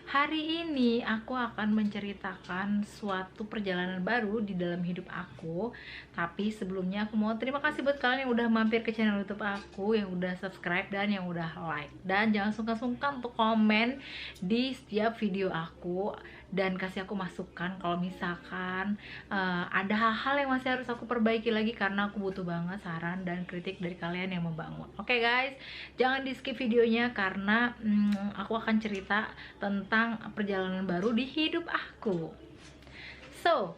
hari ini aku akan menceritakan suatu perjalanan baru di dalam hidup aku. Tapi sebelumnya aku mau terima kasih buat kalian yang udah mampir ke channel YouTube aku, yang udah subscribe dan yang udah like. Dan jangan sungkan-sungkan untuk komen di setiap video aku dan kasih aku masukan kalau misalkan ada hal-hal yang masih harus aku perbaiki lagi, karena aku butuh banget saran dan kritik dari kalian yang membangun. Oke guys, jangan di skip videonya karena aku akan cerita tentang perjalanan baru di hidup aku. So,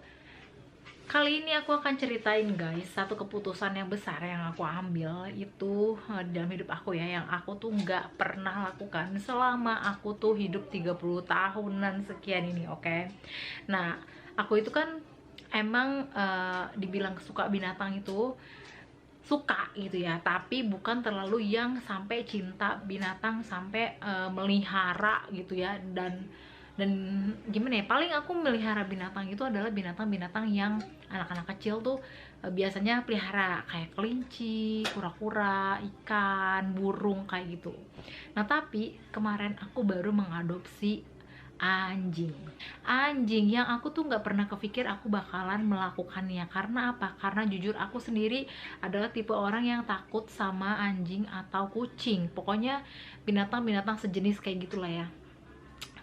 kali ini aku akan ceritain guys satu keputusan yang besar yang aku ambil itu di dalam hidup aku ya, yang aku tuh nggak pernah lakukan selama aku tuh hidup 30 tahunan sekian ini. Oke. Nah, aku itu kan emang dibilang suka binatang itu suka gitu ya, tapi bukan terlalu yang sampai cinta binatang sampai melihara gitu ya. Dan gimana ya, paling aku melihara binatang itu adalah binatang-binatang yang anak-anak kecil tuh biasanya pelihara, kayak kelinci, kura-kura, ikan, burung kayak gitu. Nah tapi kemarin aku baru mengadopsi anjing yang aku tuh nggak pernah kepikir aku bakalan melakukannya. Karena apa? Karena jujur aku sendiri adalah tipe orang yang takut sama anjing atau kucing, pokoknya binatang-binatang sejenis kayak gitulah ya.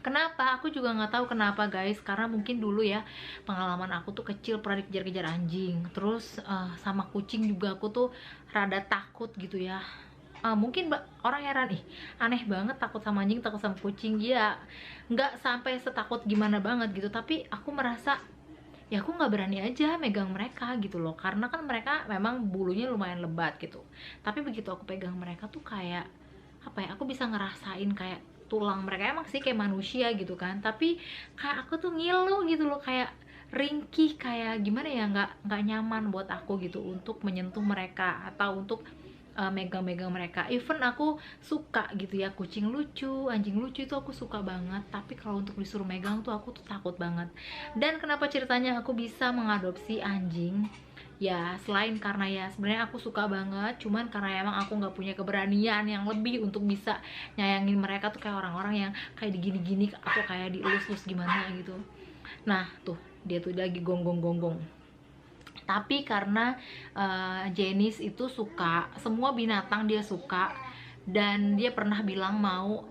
Kenapa? Aku juga nggak tahu kenapa guys, karena mungkin dulu ya pengalaman aku tuh kecil pernah dikejar-kejar anjing, terus sama kucing juga aku tuh rada takut gitu ya. Mungkin orang heran, ih aneh banget takut sama anjing, takut sama kucing. Ya nggak sampai setakut gimana banget gitu, tapi aku merasa ya aku nggak berani aja megang mereka gitu loh, karena kan mereka memang bulunya lumayan lebat gitu. Tapi begitu aku pegang mereka tuh kayak apa ya, aku bisa ngerasain kayak tulang mereka emang sih kayak manusia gitu kan, tapi kayak aku tuh ngilu gitu loh, kayak ringkih, kayak gimana ya, nggak nyaman buat aku gitu untuk menyentuh mereka atau untuk megang-megang mereka. Even aku suka gitu ya, kucing lucu, anjing lucu itu aku suka banget, tapi kalau untuk disuruh megang tuh aku tuh takut banget. Dan kenapa ceritanya aku bisa mengadopsi anjing? Ya selain karena ya sebenarnya aku suka banget, cuman karena emang aku nggak punya keberanian yang lebih untuk bisa nyayangin mereka tuh kayak orang-orang yang kayak digini-gini atau kayak dielus-elus gimana gitu. Nah tuh dia tuh lagi gonggong-gonggong. Tapi karena Jenis itu suka semua binatang, dia suka, dan dia pernah bilang mau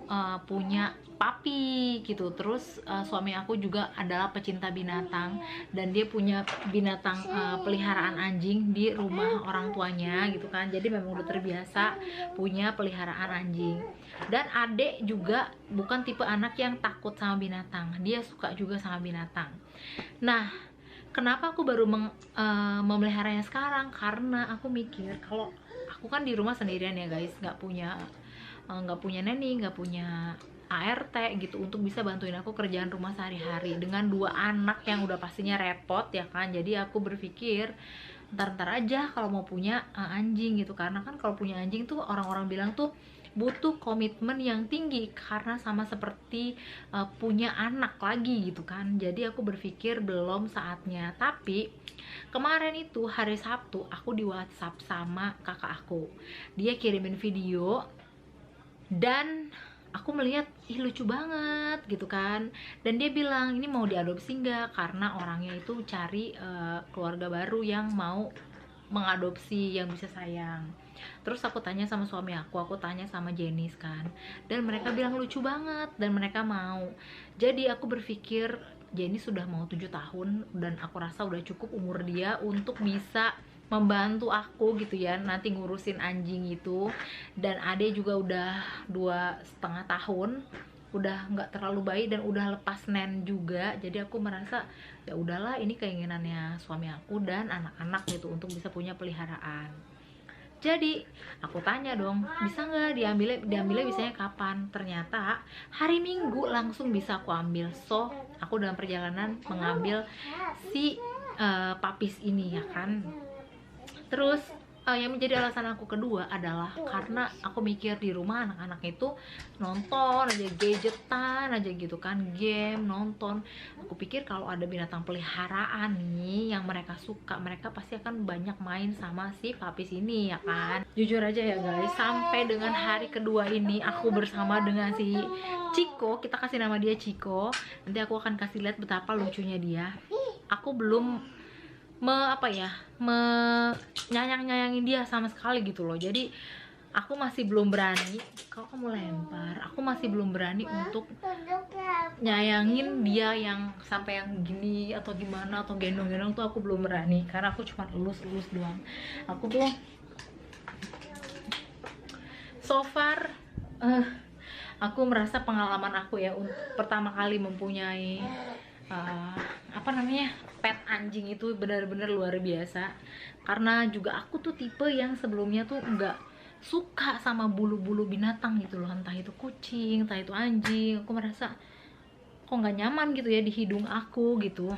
punya papi gitu. Terus suami aku juga adalah pecinta binatang dan dia punya binatang peliharaan anjing di rumah orang tuanya gitu kan. Jadi memang udah terbiasa punya peliharaan anjing. Dan adek juga bukan tipe anak yang takut sama binatang, dia suka juga sama binatang. Nah, kenapa aku baru memeliharanya sekarang? Karena aku mikir kalau aku kan di rumah sendirian ya guys, nggak punya neni, nggak punya ART gitu untuk bisa bantuin aku kerjaan rumah sehari-hari dengan 2 anak yang udah pastinya repot ya kan. Jadi aku berpikir ntar aja kalau mau punya anjing gitu, karena kan kalau punya anjing tuh orang-orang bilang tuh butuh komitmen yang tinggi karena sama seperti punya anak lagi gitu kan. Jadi aku berpikir belum saatnya. Tapi kemarin itu hari Sabtu aku di WhatsApp sama kakak aku, dia kirimin video dan aku melihat ih lucu banget gitu kan. Dan dia bilang ini mau diadopsi nggak, karena orangnya itu cari keluarga baru yang mau mengadopsi, yang bisa sayang. Terus aku tanya sama suami aku tanya sama Jenis kan, dan mereka bilang lucu banget dan mereka mau. Jadi aku berpikir Jenis sudah mau 7 tahun dan aku rasa udah cukup umur dia untuk bisa membantu aku gitu ya nanti ngurusin anjing itu. Dan Ade juga udah 2,5 tahun, udah nggak terlalu baik dan udah lepas nen juga. Jadi aku merasa ya udahlah, ini keinginannya suami aku dan anak-anak gitu untuk bisa punya peliharaan. Jadi aku tanya dong, bisa nggak diambilnya bisanya kapan? Ternyata hari Minggu langsung bisa aku ambil. So aku dalam perjalanan mengambil si papis ini ya kan. Terus yang menjadi alasan aku kedua adalah karena aku mikir di rumah anak-anak itu nonton aja, gadgetan aja gitu kan, game, nonton. Aku pikir kalau ada binatang peliharaan nih yang mereka suka, mereka pasti akan banyak main sama si papis ini ya kan. Jujur aja ya guys, sampai dengan hari kedua ini aku bersama dengan si Ciko, kita kasih nama dia Ciko. Nanti aku akan kasih lihat betapa lucunya dia. Aku belum nyayang-nyayangin dia sama sekali gitu loh. Jadi aku masih belum berani. Kalau kamu lempar, aku masih belum berani untuk nyayangin dia yang sampai yang gini atau gimana, atau gendong-gendong tuh aku belum berani, karena aku cuma elus-elus doang. Aku tuh so far aku merasa pengalaman aku ya untuk pertama kali mempunyai pet anjing itu benar-benar luar biasa. Karena juga aku tuh tipe yang sebelumnya tuh nggak suka sama bulu-bulu binatang gitu loh, entah itu kucing, entah itu anjing. Aku merasa kok nggak nyaman gitu ya di hidung aku gitu.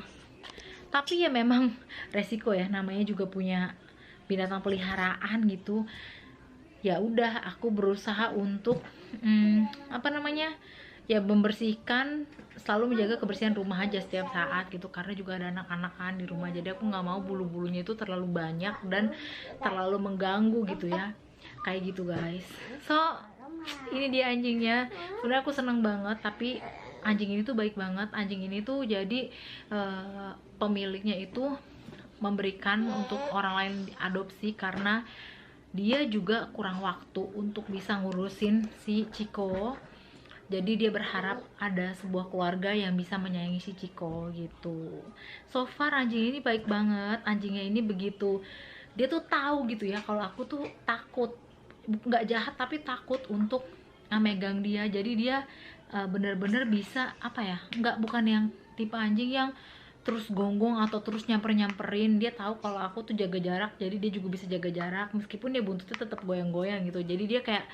Tapi ya memang resiko ya, namanya juga punya binatang peliharaan gitu. Ya udah, aku berusaha untuk ya membersihkan, selalu menjaga kebersihan rumah aja setiap saat gitu, karena juga ada anak-anak kan di rumah. Jadi aku nggak mau bulu-bulunya itu terlalu banyak dan terlalu mengganggu gitu ya, kayak gitu guys. So ini dia anjingnya. Sebenarnya aku seneng banget, tapi anjing ini tuh baik banget. Anjing ini tuh jadi pemiliknya itu memberikan untuk orang lain adopsi karena dia juga kurang waktu untuk bisa ngurusin si Ciko. Jadi dia berharap ada sebuah keluarga yang bisa menyayangi si Ciko gitu. So far anjing ini baik banget. Anjingnya ini begitu, dia tuh tahu gitu ya kalau aku tuh takut, nggak jahat tapi takut untuk megang dia. Jadi dia bener-bener bisa bukan yang tipe anjing yang terus gonggong atau terus nyamperin. Dia tahu kalau aku tuh jaga jarak, jadi dia juga bisa jaga jarak meskipun dia buntutnya tetap goyang-goyang gitu. Jadi dia kayak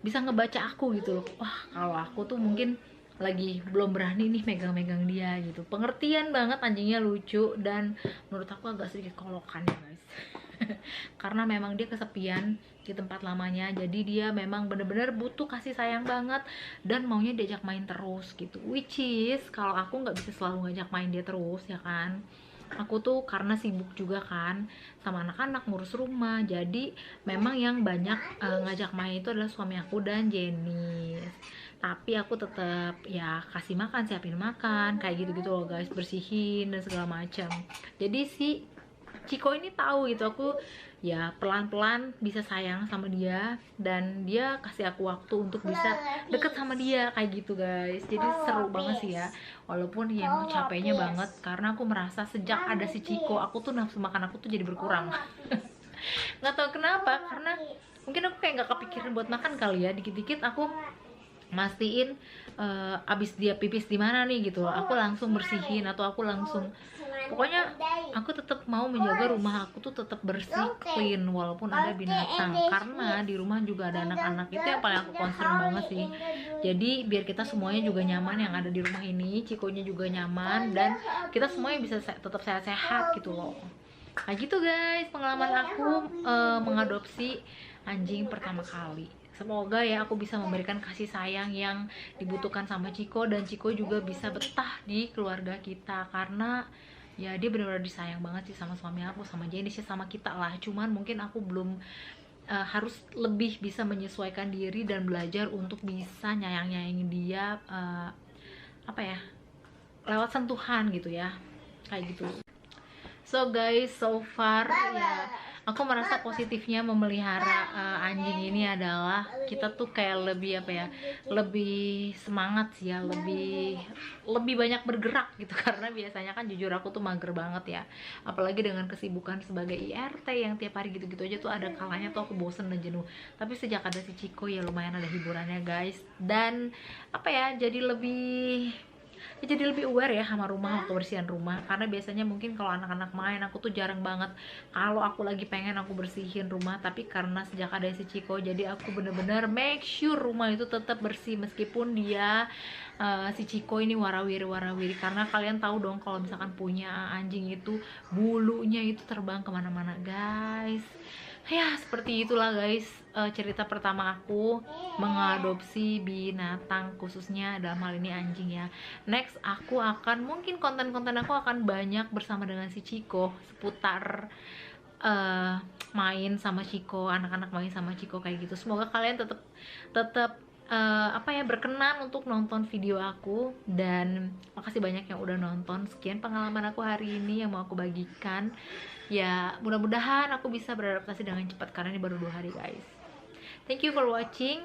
bisa ngebaca aku gitu loh. Wah, kalau aku tuh mungkin lagi belum berani nih megang-megang dia gitu. Pengertian banget, anjingnya lucu dan menurut aku agak sedikit kolokan ya guys. Karena memang dia kesepian di tempat lamanya, jadi dia memang bener-bener butuh kasih sayang banget dan maunya diajak main terus gitu. Which is kalau aku nggak bisa selalu ngajak main dia terus ya kan. Aku tuh karena sibuk juga kan sama anak-anak, ngurus rumah, jadi memang yang banyak ngajak main itu adalah suami aku dan Jenny. Tapi aku tetap ya kasih makan, siapin makan kayak gitu-gitu loh guys, bersihin dan segala macam. Jadi si Ciko ini tahu gitu aku ya pelan-pelan bisa sayang sama dia, dan dia kasih aku waktu untuk bisa deket sama dia kayak gitu guys. Jadi seru banget sih ya, walaupun ya emang capeknya banget karena aku merasa sejak ada si Ciko aku tuh nafsu makan aku tuh jadi berkurang. Nggak tahu kenapa, karena mungkin aku kayak nggak kepikiran buat makan kali ya. Dikit-dikit aku mastiin abis dia pipis di mana nih gitu, aku langsung bersihin atau aku langsung, pokoknya aku tetap mau menjaga rumah aku tuh tetap bersih, clean walaupun ada binatang. Karena di rumah juga ada anak-anak, itu yang paling aku concern banget sih. Jadi biar kita semuanya juga nyaman yang ada di rumah ini, Cikonya juga nyaman, dan kita semuanya bisa tetap sehat-sehat gitu loh. Nah gitu guys, pengalaman aku mengadopsi anjing pertama kali. Semoga ya aku bisa memberikan kasih sayang yang dibutuhkan sama Ciko, dan Ciko juga bisa betah di keluarga kita, karena ya dia benar-benar disayang banget sih sama suami aku, sama Jenny sih, sama kita lah. Cuman mungkin aku belum harus lebih bisa menyesuaikan diri dan belajar untuk bisa nyayang-nyayangin dia lewat sentuhan gitu ya, kayak gitu. So guys, so far ya aku merasa positifnya memelihara anjing ini adalah kita tuh kayak lebih lebih semangat sih ya, lebih banyak bergerak gitu. Karena biasanya kan jujur aku tuh mager banget ya, apalagi dengan kesibukan sebagai IRT yang tiap hari gitu-gitu aja tuh ada kalanya tuh aku bosen dan jenuh. Tapi sejak ada si Ciko ya lumayan ada hiburannya guys, dan jadi lebih aware ya sama rumah, kebersihan rumah. Karena biasanya mungkin kalau anak-anak main aku tuh jarang banget kalau aku lagi pengen aku bersihin rumah, tapi karena sejak ada si Ciko jadi aku bener-bener make sure rumah itu tetap bersih meskipun dia si Ciko ini warawiri. Karena kalian tahu dong kalau misalkan punya anjing itu bulunya itu terbang kemana-mana guys. Ya seperti itulah guys, cerita pertama aku mengadopsi binatang, khususnya dalam hal ini anjing ya. Next aku akan, mungkin konten-konten aku akan banyak bersama dengan si Ciko seputar eh, main sama Ciko, anak-anak main sama Ciko kayak gitu. Semoga kalian tetap tetap apa ya, berkenan untuk nonton video aku, dan makasih banyak yang udah nonton. Sekian pengalaman aku hari ini yang mau aku bagikan. Ya mudah-mudahan aku bisa beradaptasi dengan cepat karena ini baru 2 hari guys. Thank you for watching.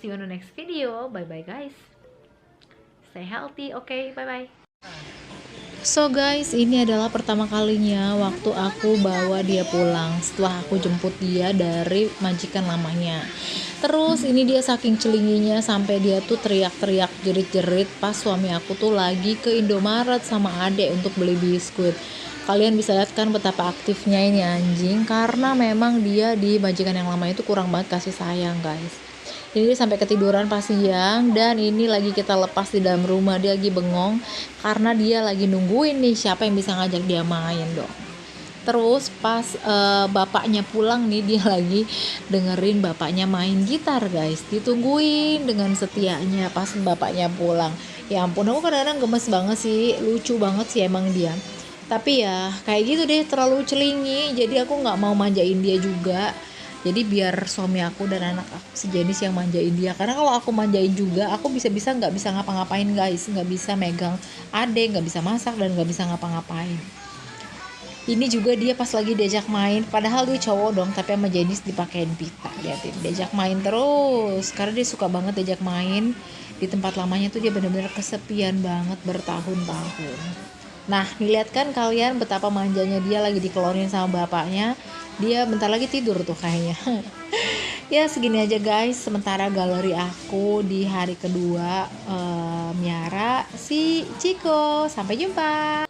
See you on the next video. Bye bye guys. Stay healthy. Okay, bye bye. So guys, ini adalah pertama kalinya waktu aku bawa dia pulang setelah aku jemput dia dari majikan lamanya. Terus ini dia saking celinginya sampai dia tuh teriak-teriak jerit-jerit pas suami aku tuh lagi ke Indomaret sama adek untuk beli biskuit. Kalian bisa lihat kan betapa aktifnya ini anjing, karena memang dia di majikan yang lama itu kurang banget kasih sayang guys. Ini dia sampai ketiduran pas siang, dan ini lagi kita lepas di dalam rumah, dia lagi bengong karena dia lagi nungguin nih siapa yang bisa ngajak dia main dong. Terus pas bapaknya pulang nih, dia lagi dengerin bapaknya main gitar guys, ditungguin dengan setianya pas bapaknya pulang. Ya ampun, aku kadang-kadang gemes banget sih, lucu banget sih emang dia. Tapi ya kayak gitu deh, terlalu celingi, jadi aku nggak mau manjain dia juga. Jadi biar suami aku dan anak aku sejenis yang manjain dia, karena kalau aku manjain juga aku bisa-bisa nggak bisa ngapa-ngapain guys, nggak bisa megang adek, nggak bisa masak, dan nggak bisa ngapa-ngapain. Ini juga dia pas lagi diajak main, padahal dia cowok dong, tapi sama jenis dipakein pita. Liatin, diajak main terus karena dia suka banget diajak main. Di tempat lamanya tuh dia bener-bener kesepian banget bertahun-tahun. Nah, lihat kan kalian betapa manjanya dia lagi dikelonin sama bapaknya. Dia bentar lagi tidur tuh kayaknya. Ya segini aja guys, sementara galeri aku di hari kedua miara si Ciko. Sampai jumpa.